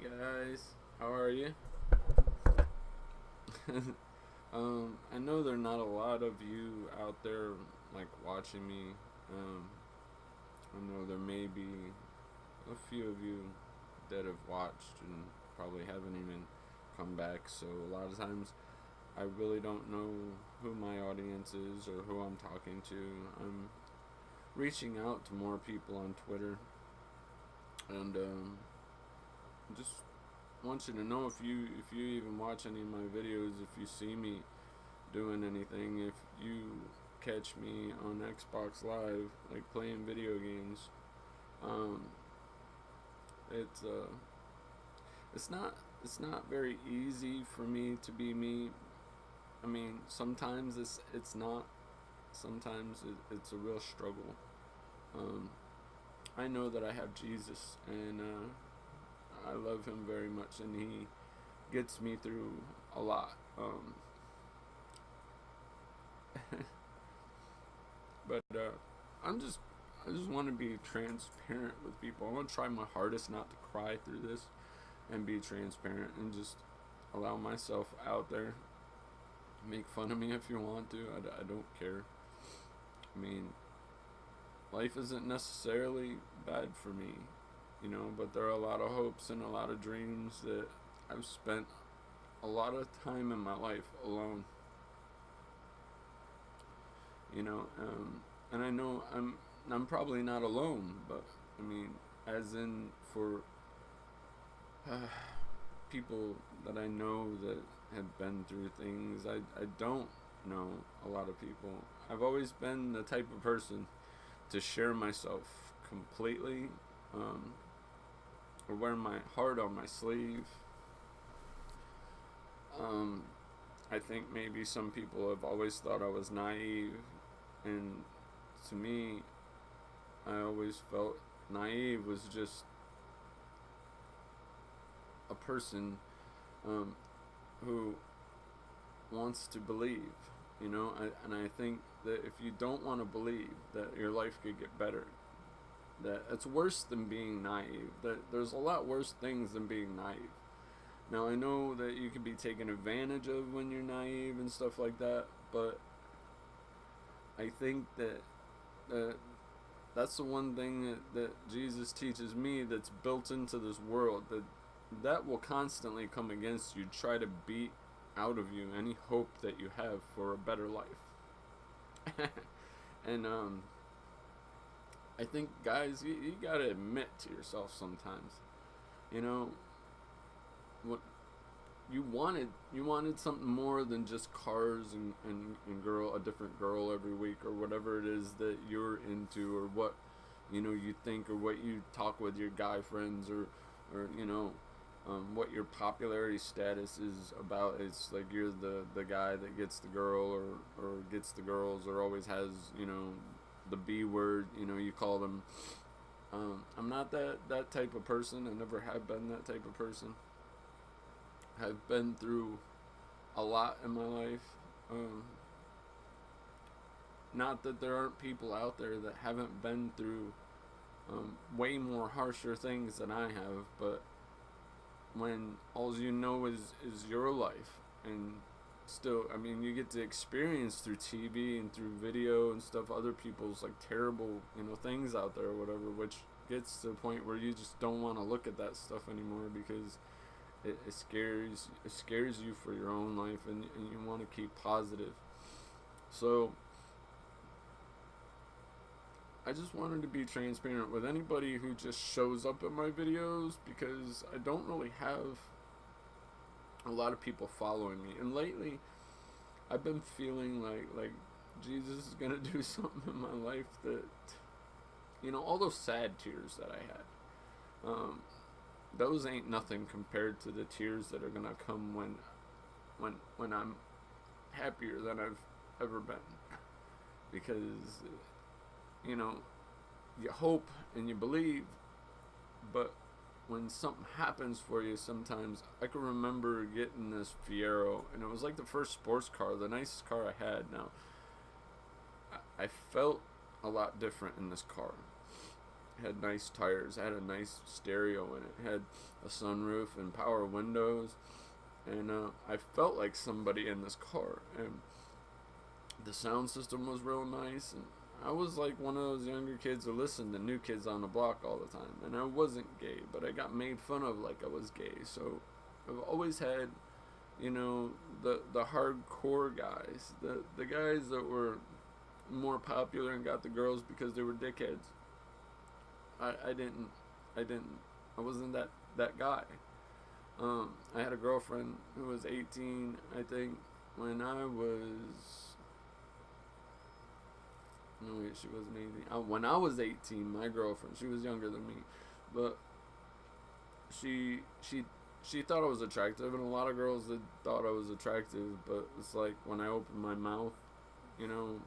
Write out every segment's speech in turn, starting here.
guys, how are you? I know there are not a lot of you out there like watching me. Um, I know there may be a few of you that have watched and probably haven't even come back. So a lot of times I really don't know who my audience is or who I'm talking to. I'm reaching out to more people on Twitter, and just want you to know if you even watch any of my videos, if you see me doing anything, if you catch me on Xbox Live, like playing video games, um, it's it's not it's not very easy for me to be me. I mean, sometimes it's not. Sometimes it's a real struggle. Um, I know that I have Jesus, and I love him very much, and he gets me through a lot. But I just want to be transparent with people. I want to try my hardest not to cry through this, and be transparent, and just allow myself out there. Make fun of me if you want to. I don't care. I mean, life isn't necessarily bad for me, but there are a lot of hopes and a lot of dreams that I've spent a lot of time in my life alone, and I know I'm probably not alone, but I mean, as in for uh, people that I know that have been through things, I don't know a lot of people. I've always been the type of person to share myself completely, or wear my heart on my sleeve. Um, I think maybe some people have always thought I was naive, and to me, I always felt naive was just a person um, who wants to believe, and I think that if you don't want to believe that your life could get better, that it's worse than being naive, that there's a lot worse things than being naive. Now, I know that you can be taken advantage of when you're naive and stuff like that, but I think that that's the one thing that Jesus teaches me that's built into this world, that will constantly come against you, try to beat out of you any hope that you have for a better life. And I think, guys, you gotta admit to yourself sometimes, you know, what you wanted something more than just cars and a different girl every week, or whatever it is that you're into, or what you think, or what you talk with your guy friends, or what your popularity status is about. It's like you're the guy that gets the girl, or gets the girls, or always has the B word, you call them. I'm not that type of person. I never have been that type of person. I've been through a lot in my life. Um, Not that there aren't people out there that haven't been through way more harsher things than I have, but when all you know is your life, and still, I mean, you get to experience through TV and through video and stuff other people's like terrible things out there or whatever, which gets to the point where you just don't want to look at that stuff anymore, because it scares you for your own life, and you want to keep positive. So I just wanted to be transparent with anybody who just shows up in my videos, because I don't really have a lot of people following me, and lately I've been feeling like Jesus is gonna do something in my life, that all those sad tears that I had, those ain't nothing compared to the tears that are gonna come when I'm happier than I've ever been, because you know you hope and you believe, but when something happens for you, sometimes I can remember getting this Fiero, and it was like the first sports car, the nicest car I had. Now I felt a lot different in this car, It had nice tires, it had a nice stereo in it, had a sunroof and power windows, and I felt like somebody in this car, and the sound system was real nice, and I was like one of those younger kids who listened to New Kids on the Block all the time, and I wasn't gay, but I got made fun of like I was gay, so I've always had, the hardcore guys, the guys that were more popular and got the girls because they were dickheads. I didn't, I didn't, I wasn't that guy. I had a girlfriend who was 18, I think, when I was. No, wait, she wasn't 18. When I was 18, my girlfriend, she was younger than me, but she she she thought I was attractive, and a lot of girls that thought I was attractive, but it's like when I opened my mouth, you know,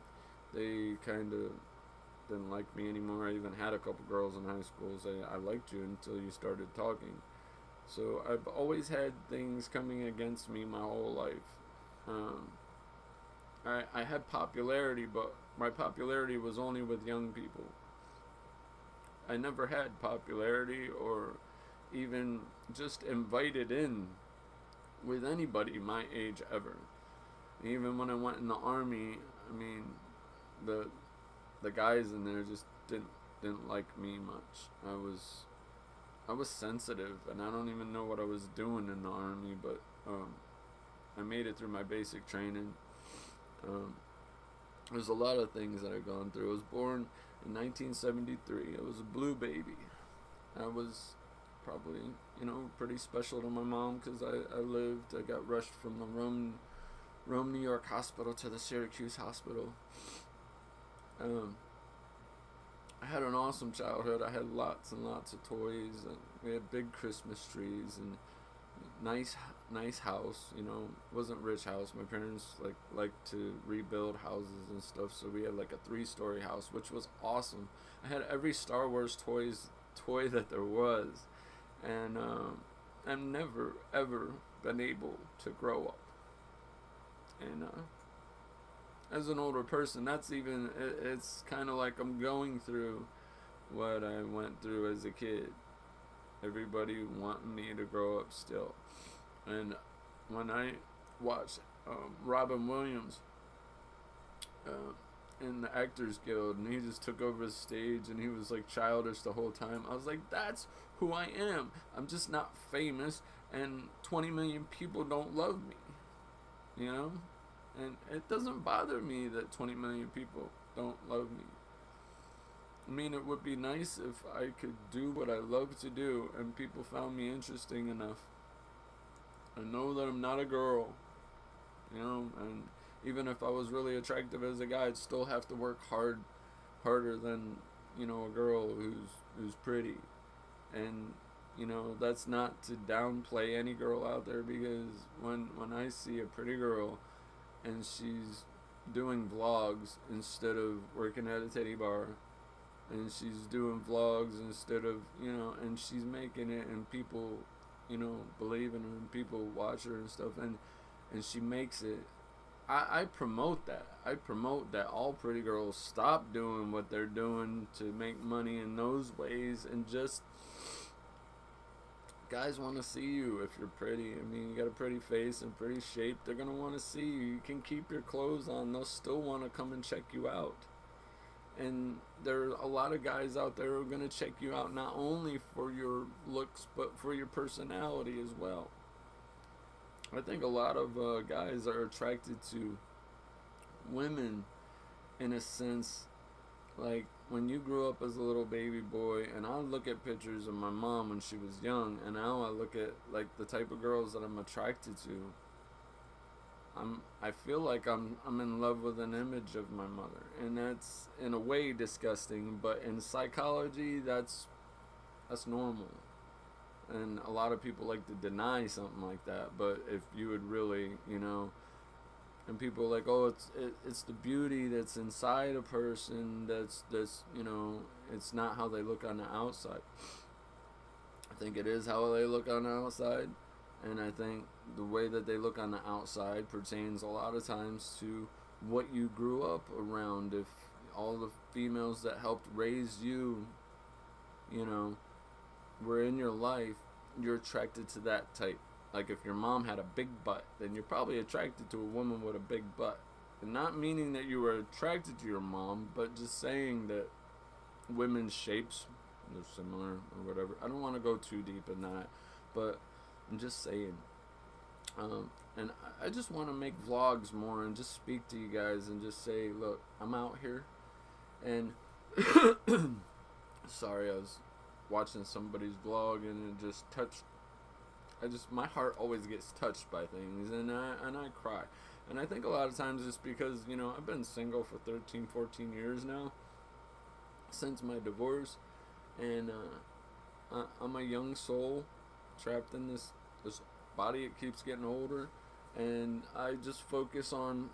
they kind of didn't like me anymore. I even had a couple girls in high school say, I liked you until you started talking. So I've always had things coming against me my whole life. Um, I had popularity, but my popularity was only with young people. I never had popularity or even just invited in with anybody my age ever. Even when I went in the army, I mean, the the guys in there just didn't like me much. I was sensitive, and I don't even know what I was doing in the army, but I made it through my basic training. Um, there's a lot of things that I've gone through. I was born in 1973. I was a blue baby. I was probably, pretty special to my mom because I got rushed from the Rome, New York hospital to the Syracuse hospital. Um, I had an awesome childhood. I had lots and lots of toys, and we had big Christmas trees and nice house. Wasn't rich house. My parents liked to rebuild houses and stuff, so we had like a 3-story house, which was awesome. I had every Star Wars toy that there was, and I've never ever been able to grow up. And as an older person, it's kind of like I'm going through what I went through as a kid. Everybody wanting me to grow up still. And when I watched Robin Williams uh, in the Actors Guild, and he just took over the stage, and he was like childish the whole time, I was like, that's who I am. I'm just not famous, and 20 million people don't love me, And it doesn't bother me that 20 million people don't love me. I mean, it would be nice if I could do what I love to do and people found me interesting enough. I know that I'm not a girl, and even if I was really attractive as a guy, I'd still have to work harder than, a girl who's pretty. And, that's not to downplay any girl out there, because when I see a pretty girl and she's doing vlogs instead of working at a teddy bar, and she's doing vlogs instead of, and she's making it, and people, believe in her, and people watch her and stuff, and she makes it. I promote that. I promote that all pretty girls stop doing what they're doing to make money in those ways, and just, guys want to see you if you're pretty. I mean, you got a pretty face and pretty shape. They're going to want to see you. You can keep your clothes on. They'll still want to come and check you out. And there are a lot of guys out there who are going to check you out not only for your looks, but for your personality as well. I think a lot of guys are attracted to women in a sense, like when you grew up as a little baby boy, and I look at pictures of my mom when she was young, and now I look at like the type of girls that I'm attracted to. I feel like I'm in love with an image of my mother, and that's in a way disgusting, but in psychology that's normal. And a lot of people like to deny something like that, but if you would really, and people are like, oh, it's the beauty that's inside a person that's it's not how they look on the outside. I think it is how they look on the outside. And I think the way that they look on the outside pertains a lot of times to what you grew up around. If all the females that helped raise you you know, where in your life you're attracted to that type. Like if your mom had a big butt, then you're probably attracted to a woman with a big butt. And not meaning that you were attracted to your mom, but just saying that women's shapes are similar or whatever. I don't want to go too deep in that, but I'm just saying. And I just want to make vlogs more and just speak to you guys and just say, look, I'm out here. And sorry, I was watching somebody's vlog and it just touched. My heart always gets touched by things, and I cry. And I think a lot of times it's because, I've been single for 13, 14 years now, since my divorce, and I'm a young soul trapped in this body. It keeps getting older, and I just focus on,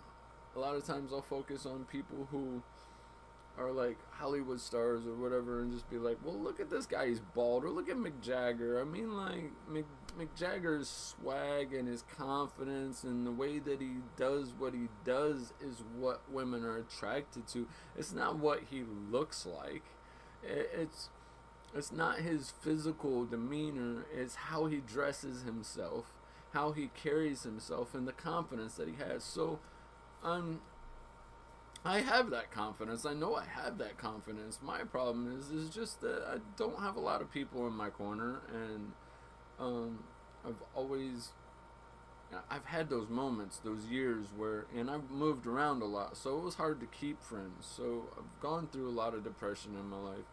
a lot of times I'll focus on people who are like Hollywood stars or whatever, and just be like, well, look at this guy, he's bald, or look at Mick Jagger. I mean, like, Mick Jagger's swag and his confidence and the way that he does what he does is what women are attracted to. It's not what he looks like. It's not his physical demeanor. It's how he dresses himself, how he carries himself, and the confidence that he has. So, I have that confidence. I know I have that confidence. My problem is just that I don't have a lot of people in my corner, and I've had those moments, those years where, and I've moved around a lot, so it was hard to keep friends. So I've gone through a lot of depression in my life.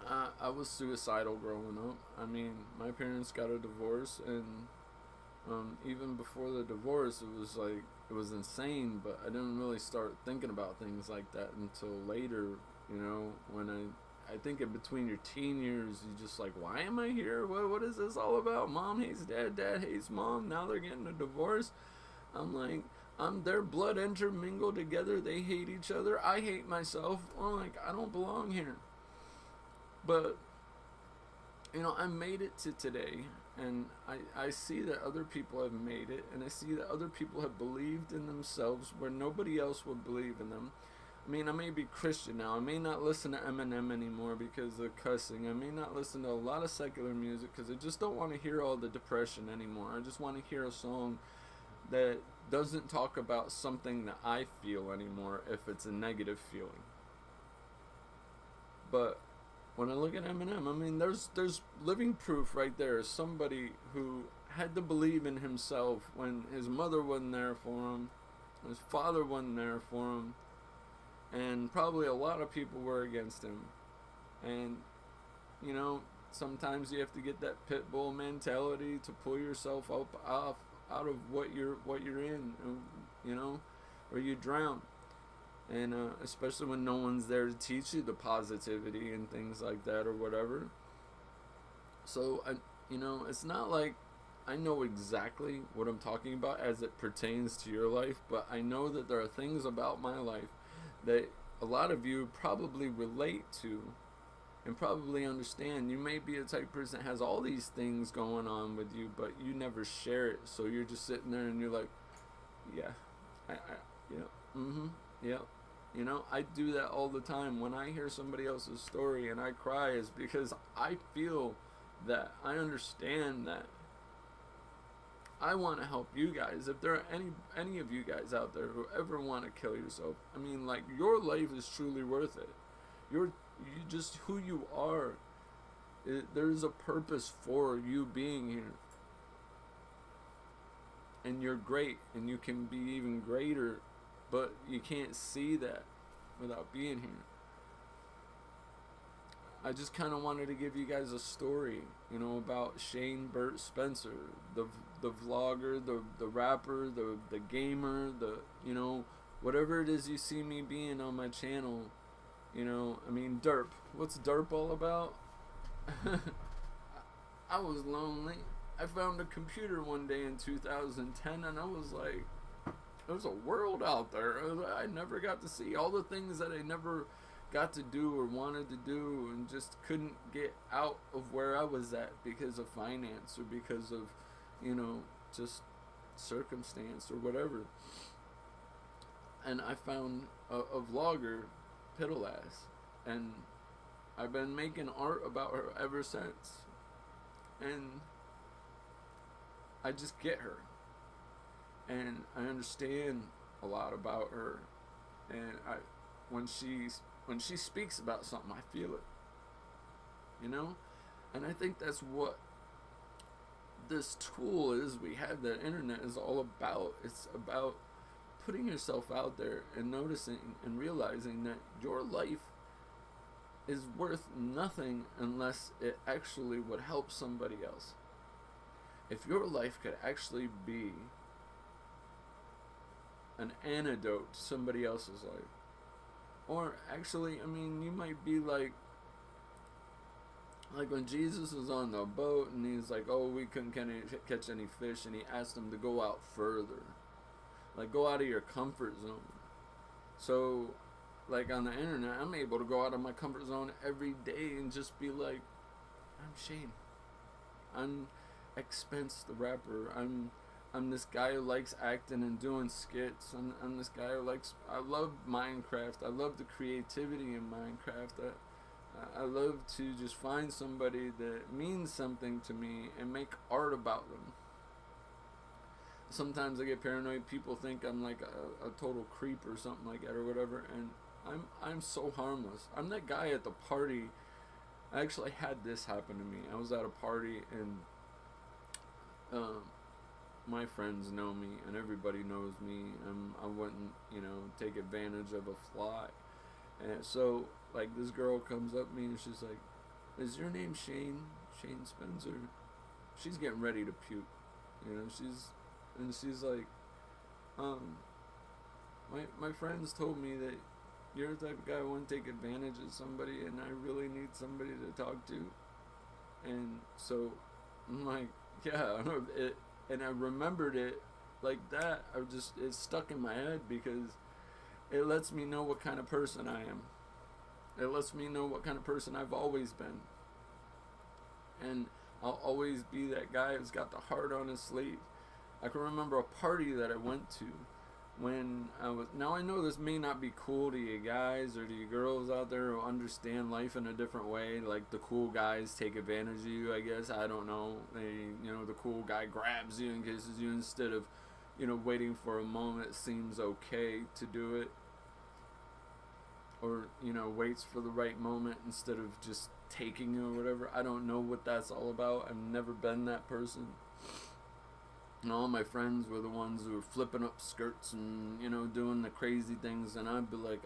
I was suicidal growing up. I mean, my parents got a divorce, and even before the divorce, it was insane, but I didn't really start thinking about things like that until later, when I think in between your teen years, you just like, why am I here? What is this all about? Mom hates dad, dad hates mom, now they're getting a divorce. I'm like, their blood intermingled together, they hate each other, I hate myself. I'm like, I don't belong here. But, I made it to today, and I see that other people have made it, and I see that other people have believed in themselves where nobody else would believe in them. I mean, I may be Christian now. I may not listen to Eminem anymore because of cussing. I may not listen to a lot of secular music because I just don't want to hear all the depression anymore. I just want to hear a song that doesn't talk about something that I feel anymore if it's a negative feeling. But when I look at Eminem, I mean, there's living proof right there. Somebody who had to believe in himself when his mother wasn't there for him, his father wasn't there for him, and probably a lot of people were against him. And, sometimes you have to get that pit bull mentality to pull yourself up out of what you're in, or you drown. And especially when no one's there to teach you the positivity and things like that or whatever. So, it's not like I know exactly what I'm talking about as it pertains to your life, but I know that there are things about my life that a lot of you probably relate to and probably understand. You may be a type of person that has all these things going on with you, but you never share it. So you're just sitting there and you're like, yeah, yeah. I do that all the time. When I hear somebody else's story and I cry, is because I feel that I understand that I want to help you guys. If there are any of you guys out there who ever want to kill yourself, I mean, like, your life is truly worth it. You just who you are. There's a purpose for you being here. And you're great, and you can be even greater, but you can't see that without being here. I just kind of wanted to give you guys a story, about Shane b.Spencer, the vlogger, the rapper, the gamer, whatever it is you see me being on my channel. I mean, derp. What's derp all about? I was lonely. I found a computer one day in 2010, and I was like, there's a world out there I never got to see. All the things that I never got to do or wanted to do and just couldn't get out of where I was at because of finance or because of, just circumstance or whatever. And I found a vlogger, Piddle Ass, and I've been making art about her ever since. And I just get her. And I understand a lot about her. And when she speaks about something, I feel it. You know? And I think that's what this tool is we have, that internet is all about. It's about putting yourself out there and noticing and realizing that your life is worth nothing unless it actually would help somebody else. If your life could actually be an antidote to somebody else's life, or actually, I mean, you might be like when Jesus was on the boat and he's like, oh, we couldn't catch any fish, and he asked them to go out further. Like, go out of your comfort zone. So, like, on the internet, I'm able to go out of my comfort zone every day and just be like, I'm Shane. I'm b.Spencer the rapper. I'm this guy who likes acting and doing skits. I'm this guy who I love Minecraft. I love the creativity in Minecraft. I love to just find somebody that means something to me and make art about them. Sometimes I get paranoid. People think I'm like a total creep or something like that or whatever, and I'm so harmless. I'm that guy at the party. I actually had this happen to me. I was at a party and my friends know me and everybody knows me. I wouldn't, take advantage of a fly. And so, like, this girl comes up to me and she's like, is your name Shane? Shane Spencer? She's getting ready to puke. She's like, my friends told me that you're the type of guy who wouldn't take advantage of somebody, and I really need somebody to talk to. And so I'm like, yeah, and I remembered it like that. It stuck in my head because it lets me know what kind of person I am. It lets me know what kind of person I've always been. And I'll always be that guy who's got the heart on his sleeve. I can remember a party that I went to when now I know this may not be cool to you guys or to you girls out there who understand life in a different way. Like, the cool guys take advantage of you, I guess. I don't know. The cool guy grabs you and kisses you instead of, waiting for a moment it seems okay to do it. Or, waits for the right moment instead of just taking you or whatever. I don't know what that's all about. I've never been that person. And all my friends were the ones who were flipping up skirts and, doing the crazy things. And I'd be like,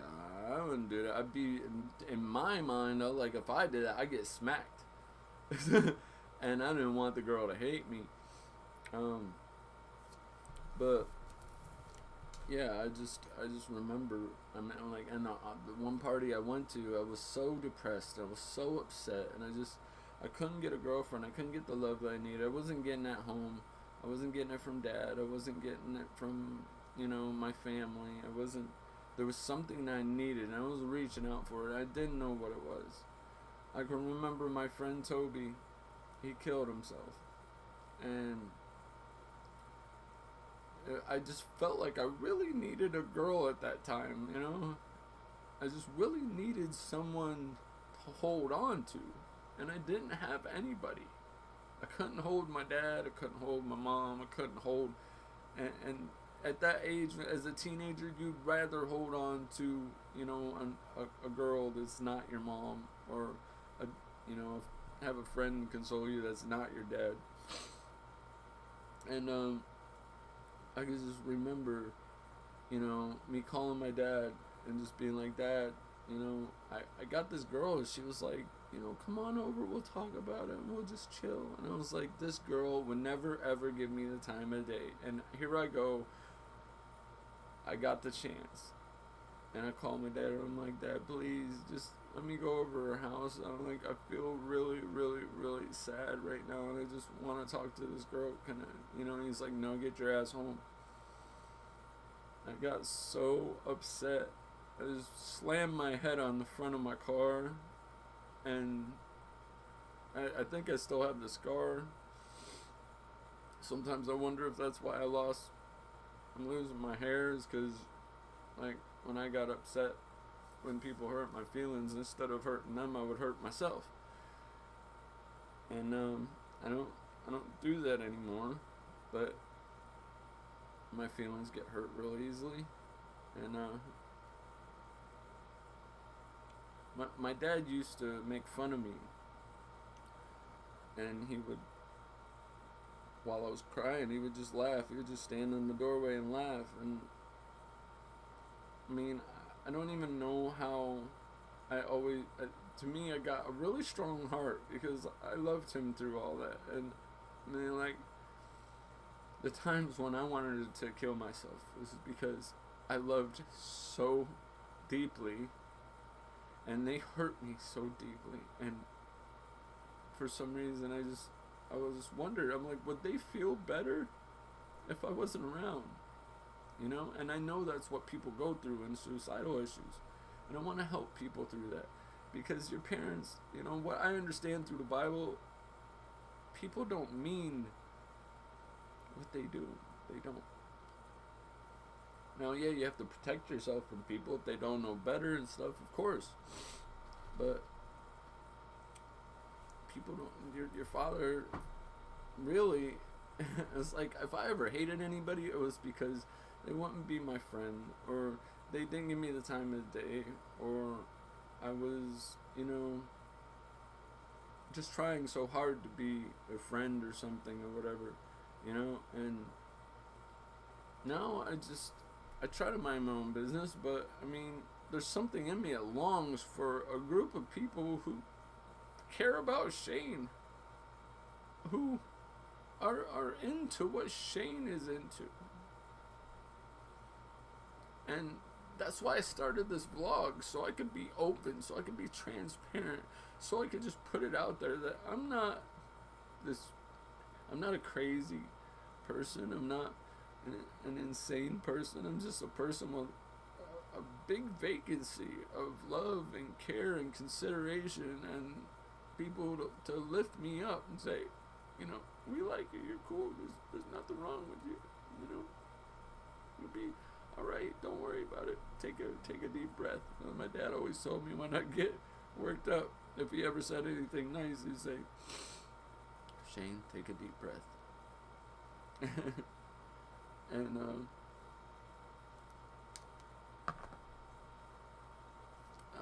I wouldn't do that. I'd be, in my mind, if I did that, I'd get smacked. And I didn't want the girl to hate me. But yeah, I just remember, and the one party I went to, I was so depressed, I was so upset, and I couldn't get a girlfriend, I couldn't get the love that I needed, I wasn't getting it at home, I wasn't getting it from dad, I wasn't getting it from, my family, there was something that I needed, and I was reaching out for it, I didn't know what it was. I can remember my friend Toby, he killed himself, and I just felt like I really needed a girl at that time, I just really needed someone to hold on to, and I didn't have anybody. I couldn't hold my dad, I couldn't hold my mom, I couldn't hold, and at that age, as a teenager, you'd rather hold on to, a girl that's not your mom, or, have a friend console you that's not your dad. And, I can just remember, me calling my dad and just being like, Dad, I got this girl. She was like, come on over, we'll talk about it, and we'll just chill. And I was like, this girl would never, ever give me the time of day. And here I go. I got the chance. And I called my dad, and I'm like, Dad, please, just let me go over her house. I'm like, I feel really, really, really sad right now, and I just want to talk to this girl. Can I, and he's like, no, get your ass home. I got so upset. I just slammed my head on the front of my car, and I think I still have the scar. Sometimes I wonder if that's why I'm losing my hairs, because, like, when I got upset, when people hurt my feelings. Instead of hurting them, I would hurt myself. And I don't do that anymore. But my feelings get hurt real easily. And my dad used to make fun of me, and he would, while I was crying, he would just laugh. He would just stand in the doorway and laugh. And I mean, I don't even know how. To me, I got a really strong heart because I loved him through all that. And I mean, like, the times when I wanted to kill myself was because I loved so deeply, and they hurt me so deeply. And for some reason, I was wondering, I'm like, would they feel better if I wasn't around? You know? And I know that's what people go through in suicidal issues. And I want to help people through that. Because your parents, you know, what I understand through the Bible, people don't mean what they do. They don't. Now, yeah, you have to protect yourself from people if they don't know better and stuff, of course. But people don't. Your father really, it's like, if I ever hated anybody, it was because they wouldn't be my friend, or they didn't give me the time of day, or I was, you know, just trying so hard to be a friend or something or whatever, you know. And now I try to mind my own business, but I mean, there's something in me that longs for a group of people who care about Shane, who are into what Shane is into. And that's why I started this vlog, so I could be open, so I could be transparent, so I could just put it out there that I'm not a crazy person, I'm not an insane person, I'm just a person with a big vacancy of love and care and consideration, and people to lift me up and say, you know, we like you, you're cool, there's nothing wrong with you, you know, you'll be alright, don't worry about it, take a deep breath. My dad always told me when I get worked up, if he ever said anything nice, he'd say, Shane, take a deep breath. And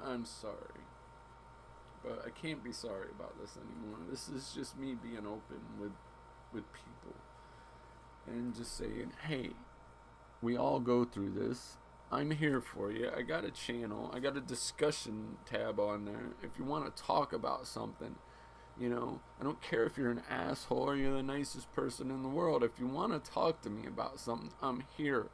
I'm sorry, but I can't be sorry about this anymore. This is just me being open with people and just saying, hey, we all go through this. I'm here for you. I got a channel. I got a discussion tab on there. If you want to talk about something, you know, I don't care if you're an asshole or you're the nicest person in the world. If you want to talk to me about something, I'm here.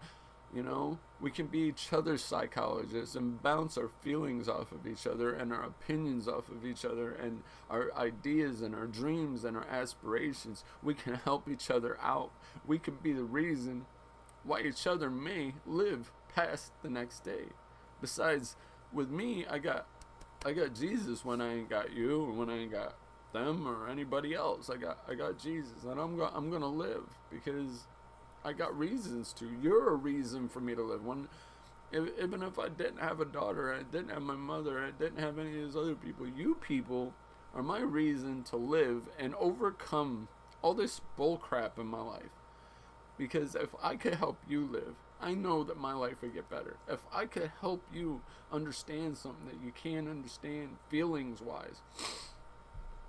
You know, we can be each other's psychologists and bounce our feelings off of each other and our opinions off of each other and our ideas and our dreams and our aspirations. We can help each other out. We can be the reason why each other may live past the next day. Besides, with me, I got Jesus when I ain't got you, and when I ain't got them or anybody else. I got Jesus, and I'm gonna live because I got reasons to. You're a reason for me to live. Even if I didn't have a daughter, I didn't have my mother, I didn't have any of those other people, you people are my reason to live and overcome all this bull crap in my life. Because if I could help you live, I know that my life would get better. If I could help you understand something that you can't understand feelings-wise,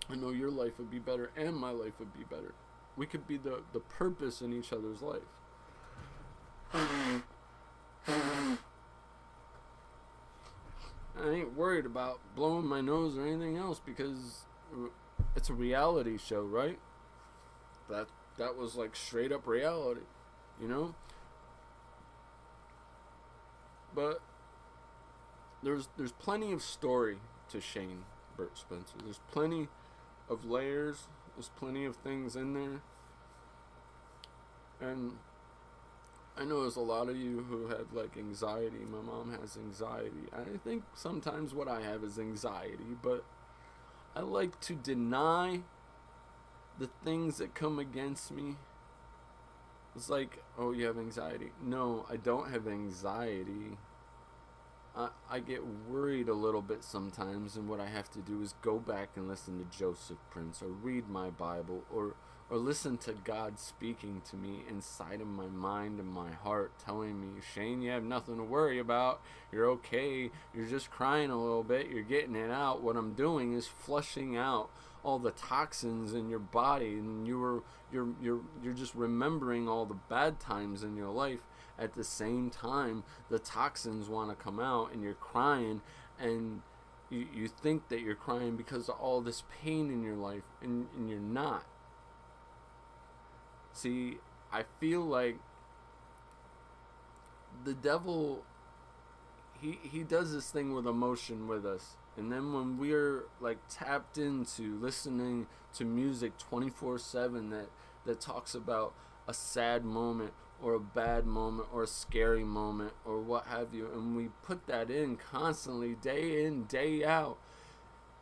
I know your life would be better and my life would be better. We could be the purpose in each other's life. I ain't worried about blowing my nose or anything else because it's a reality show, right? That was like straight up reality, you know? But there's plenty of story to Shane b.spencer. There's plenty of layers. There's plenty of things in there. And I know there's a lot of you who have like anxiety. My mom has anxiety. I think sometimes what I have is anxiety, but I like to deny the things that come against me. It's like, oh, you have anxiety. No, I don't have anxiety. I get worried a little bit sometimes, and what I have to do is go back and listen to Joseph Prince or read my Bible or listen to God speaking to me inside of my mind and my heart, telling me, Shane, you have nothing to worry about. You're okay. You're just crying a little bit. You're getting it out. What I'm doing is flushing out all the toxins in your body, and you're just remembering all the bad times in your life. At the same time, the toxins want to come out, and you're crying, and you think that you're crying because of all this pain in your life, and you're not. See, I feel like the devil, he does this thing with emotion with us. And then when we're like tapped into listening to music 24/7 that talks about a sad moment or a bad moment or a scary moment or what have you, and we put that in constantly, day in, day out,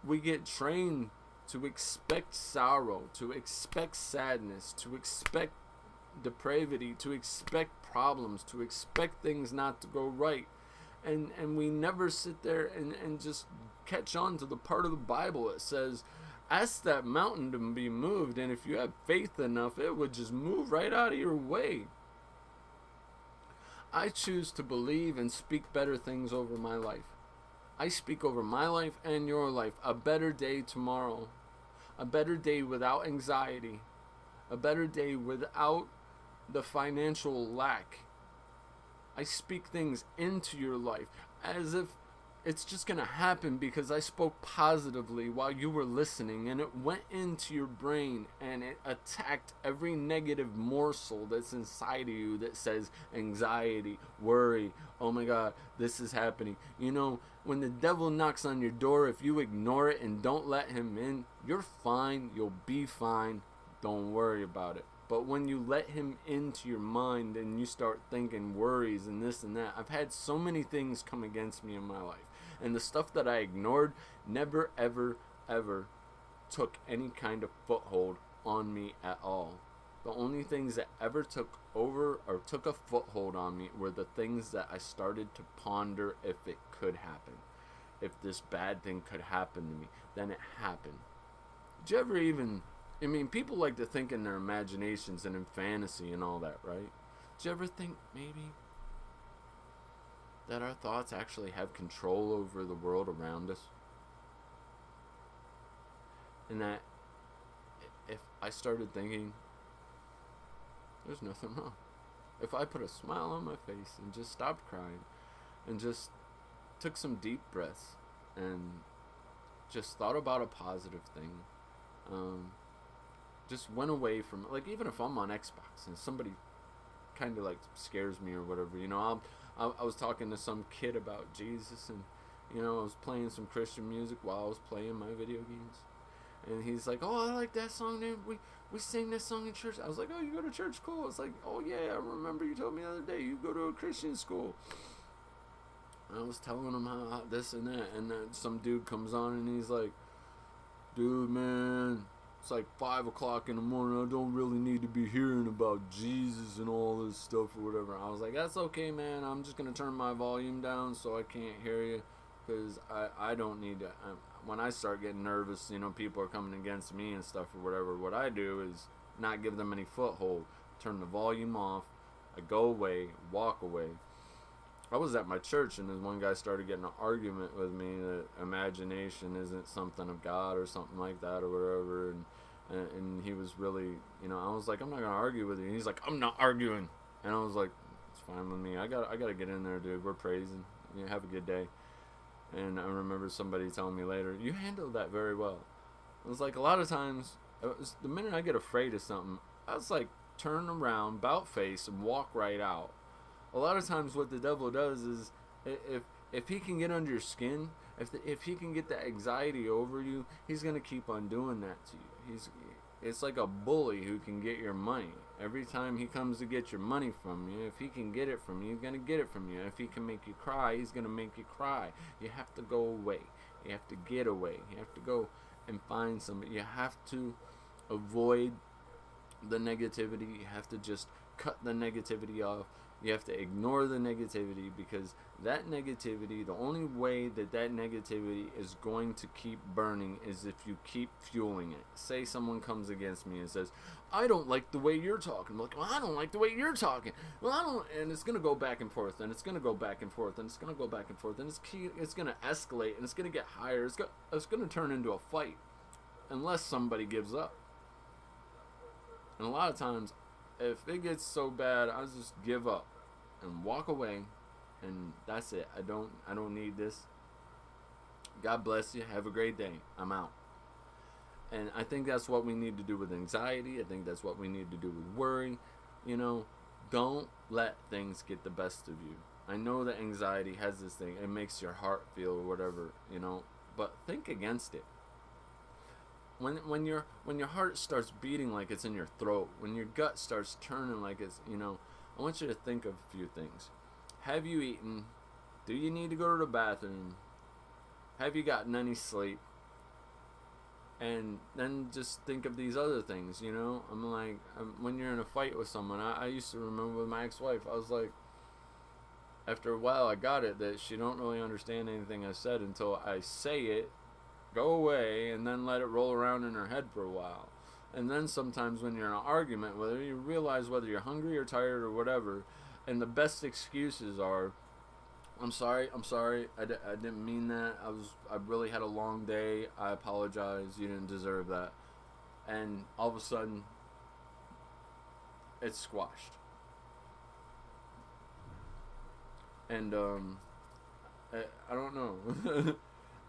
we get trained to expect sorrow, to expect sadness, to expect depravity, to expect problems, to expect things not to go right. And we never sit there and just catch on to the part of the Bible that says, ask that mountain to be moved, and if you have faith enough, it would just move right out of your way. I choose to believe and speak better things over my life. I speak over my life and your life. A better day tomorrow. A better day without anxiety. A better day without the financial lack. I speak things into your life as if it's just going to happen because I spoke positively while you were listening, and it went into your brain and it attacked every negative morsel that's inside of you that says anxiety, worry, oh my God, this is happening. You know, when the devil knocks on your door, if you ignore it and don't let him in, you're fine, you'll be fine, don't worry about it. But when you let him into your mind and you start thinking worries and this and that, I've had so many things come against me in my life. And the stuff that I ignored never, ever, ever took any kind of foothold on me at all. The only things that ever took over or took a foothold on me were the things that I started to ponder if it could happen. If this bad thing could happen to me, then it happened. Did you ever even... I mean, people like to think in their imaginations and in fantasy and all that, right? Did you ever think maybe that our thoughts actually have control over the world around us? And that if I started thinking, there's nothing wrong. If I put a smile on my face and just stopped crying and just took some deep breaths and just thought about a positive thing, just went away from, like, even if I'm on Xbox and somebody kind of like scares me or whatever, you know, I was talking to some kid about Jesus, and you know, I was playing some Christian music while I was playing my video games, and he's like, oh, I like that song, dude. We sing this song in church. I was like, oh, you go to church? Cool. It's like, oh yeah, I remember you told me the other day you go to a Christian school. And I was telling him how this and that, and then some dude comes on and he's like, dude, man, it's like 5 o'clock in the morning. I don't really need to be hearing about Jesus and all this stuff or whatever. I was like, that's okay, man. I'm just going to turn my volume down so I can't hear you, because I don't need to. When I start getting nervous, you know, people are coming against me and stuff or whatever, what I do is not give them any foothold. Turn the volume off. I go away, walk away. I was at my church, and this one guy started getting an argument with me that imagination isn't something of God or something like that or whatever, and he was really, you know, I was like, I'm not gonna argue with you. And he's like, I'm not arguing, and I was like, it's fine with me. I gotta get in there, dude. We're praising. You know, have a good day. And I remember somebody telling me later, you handled that very well. It was like a lot of times, the minute I get afraid of something, I was like, turn around, about face, and walk right out. A lot of times what the devil does is, if he can get under your skin, if he can get that anxiety over you, he's going to keep on doing that to you. It's like a bully who can get your money. Every time he comes to get your money from you, if he can get it from you, he's going to get it from you. If he can make you cry, he's going to make you cry. You have to go away. You have to get away. You have to go and find somebody. You have to avoid the negativity. You have to just cut the negativity off. You have to ignore the negativity, because That negativity, the only way that negativity is going to keep burning is if you keep fueling it. Say someone comes against me and says, I don't like the way you're talking. I'm like, well, I don't like the way you're talking. Well, I don't, and it's going to go back and forth, and it's going to go back and forth, and it's going to go back and forth, and it's going to escalate, and it's going to get higher. It's going to turn into a fight unless somebody gives up. And a lot of times, if it gets so bad, I just give up and walk away. And that's it. I don't need this. God bless you. Have a great day. I'm out. And I think that's what we need to do with anxiety. I think that's what we need to do with worry. Don't let things get the best of you. I know that anxiety has this thing. It makes your heart feel whatever, but think against it. When your heart starts beating like it's in your throat, when your gut starts turning like it's, I want you to think of a few things. Have you eaten? Do you need to go to the bathroom? Have you gotten any sleep? And then just think of these other things, I'm like, when you're in a fight with someone, I used to remember with my ex-wife, I was like, after a while I got it that she don't really understand anything I said until I say it, go away, and then let it roll around in her head for a while. And then sometimes when you're in an argument with her, you realize whether you're hungry or tired or whatever, and the best excuses are, I'm sorry, I didn't mean that, I really had a long day, I apologize, you didn't deserve that. And all of a sudden, it's squashed. And I don't know.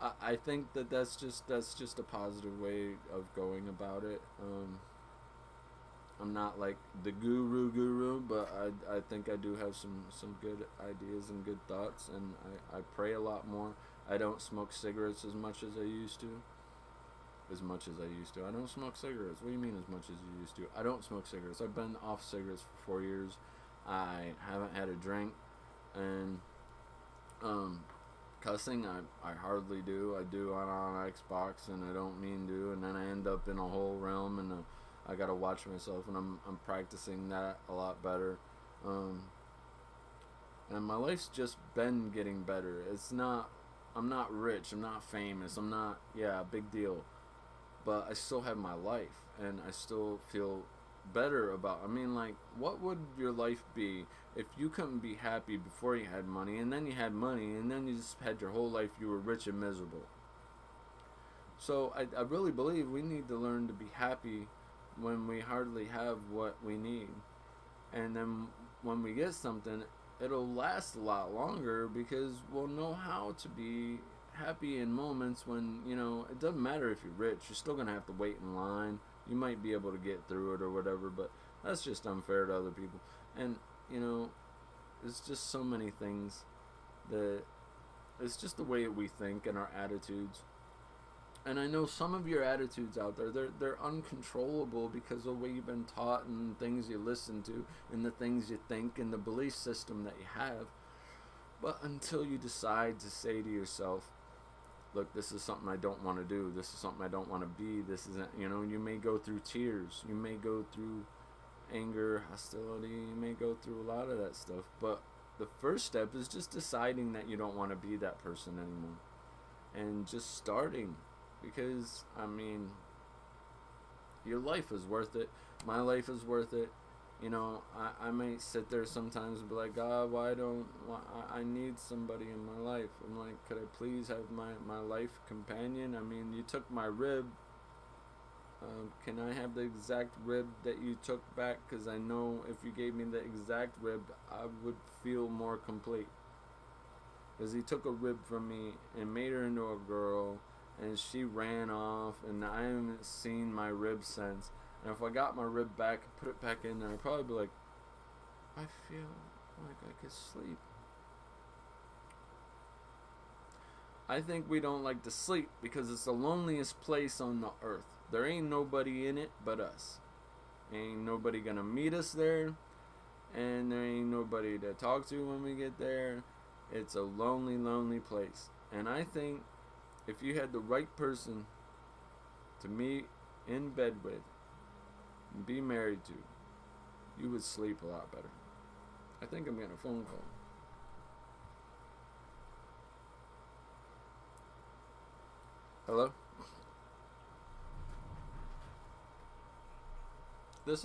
I think that's just a positive way of going about it. I'm not like the guru, but I think I do have some good ideas and good thoughts, and I pray a lot more. I don't smoke cigarettes as much as I used to. I don't smoke cigarettes. What do you mean as much as you used to? I don't smoke cigarettes. I've been off cigarettes for 4 years. I haven't had a drink, and cussing, I hardly do. I do on Xbox, and I don't mean to, and then I end up in a whole realm, and I gotta watch myself, and I'm practicing that a lot better. And my life's just been getting better. I'm not rich, I'm not famous, big deal. But I still have my life, and I still feel better about, what would your life be if you couldn't be happy before you had money, and then you had money, and then you just had your whole life, you were rich and miserable? So I really believe we need to learn to be happy when we hardly have what we need. And then when we get something, it'll last a lot longer because we'll know how to be happy in moments when, it doesn't matter if you're rich, you're still going to have to wait in line. You might be able to get through it or whatever, but that's just unfair to other people. And, it's just so many things that it's just the way we think and our attitudes. And I know some of your attitudes out there, they're uncontrollable because of the way you've been taught and things you listen to and the things you think and the belief system that you have. But until you decide to say to yourself, look, this is something I don't want to do. This is something I don't want to be. This isn't, you may go through tears. You may go through anger, hostility. You may go through a lot of that stuff. But the first step is just deciding that you don't want to be that person anymore. And just starting. Because, your life is worth it. My life is worth it. I might sit there sometimes and be like, God, I need somebody in my life. I'm like, could I please have my life companion? You took my rib. Can I have the exact rib that you took back? Because I know if you gave me the exact rib, I would feel more complete. Because he took a rib from me and made her into a girl, and she ran off, and I haven't seen my rib since. And if I got my rib back and put it back in there, I'd probably be like, I feel like I could sleep. I think we don't like to sleep because it's the loneliest place on the earth. There ain't nobody in it but us. Ain't nobody gonna meet us there, and there ain't nobody to talk to when we get there. It's a lonely, lonely place. And I think if you had the right person to meet in bed with and be married to, you would sleep a lot better. I think I'm getting a phone call. Hello? This is